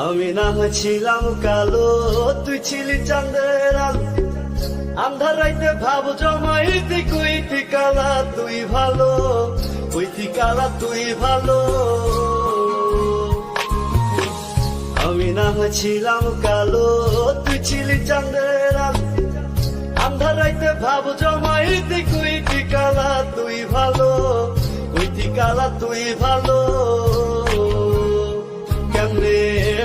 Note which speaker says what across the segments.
Speaker 1: আমি না হয়েছিলাম কালো, তুই ছিলি চাঁদের আলো। আন্ধার রাইতে ভাব জমাইতি কইতি কালা তুই ভালো, কইতি কালা তুই ভালো। আমি না হয়েছিলাম কালো, তুই ছিলি চাঁদের আলো। আন্ধার রাইতে ভাব জমাইতি কইতি কালা তুই ভালো, কইতি কালা তুই ভালো। কেমনে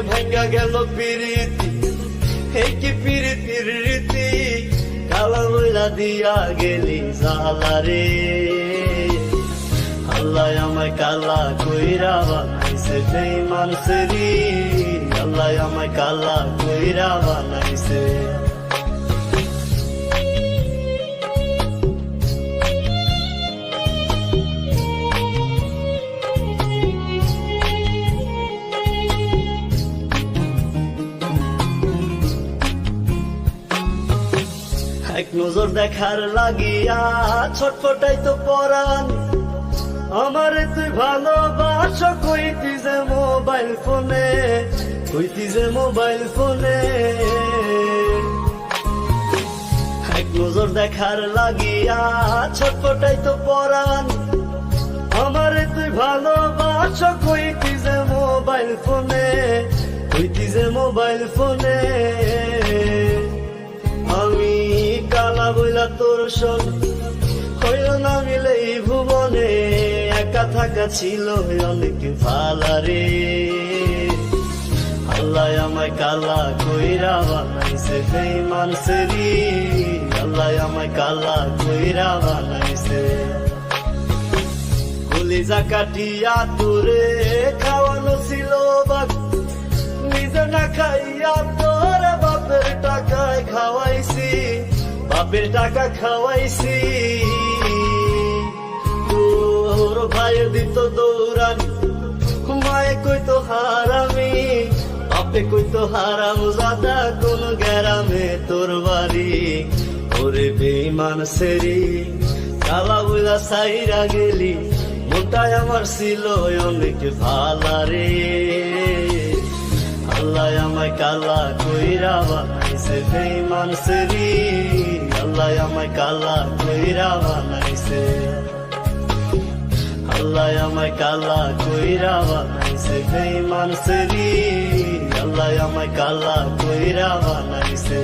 Speaker 1: ভাঙ্গা গেল পিরিতি, এই কি পিরিতির রীতি, কালা বইলা দিয়া গেলি জালা রে। আল্লাহ আমায় কালা কইরা বানাইছে বেঈমান সেরি, আল্লাহ আমায় কালা কইরা বানাইছে। এক নজর দেখার লাগিয়া ছটফটাই তো পরাণ, আমারে তুই ভালোবাস কইতি যে মোবাইল ফোনে, কইতি যে মোবাইল ফোনে। এক নজর দেখার লাগিয়া ছটফটাই তো পরাণ, আমারে তুই ভালোবাস কইতি যে মোবাইল ফোনে, কইতি যে মোবাইল ফোনে। আমি কালা বইলা তোর সঙ্গে হইল না মিলে এই ভুবনে, একা থাকা ছিল অনেক ভালা রে। আল্লাহ আমায় কালা কইরা বানাইছে বেঈমান সেরি, আল্লাহ আমায় কালা কইরা বানাইছে। কলিজা কাটিয়া তোরে খাওয়ানো ছিল বাক, নিজে না খাইয়া তোর বাপের টাকায় খাওয়াইছি, বাপের টাকা খাওয়াইছি। তোর ভাই দিত দৌড়ানি, মায়ে কইতো হারামি, বাপে কইতো হারাম জাদা, কোন গ্যারামে তোর বাড়ি। ওরে বেঈমান সেরি, কালা বইলা সাইরা গেলি, মনটাই আমার ছিল অনেক ভালা রে। আল্লাহ আমায় কালা কইরা বানাইছে বেঈমান সেরি, আল্লাহ আমায় কালা কইরা বানাইছে। আল্লাহ আমায় কালা কইরা বানাইছে বেঈমান সেরি, আল্লাহ আমায় কালা কইরা বানাইছে।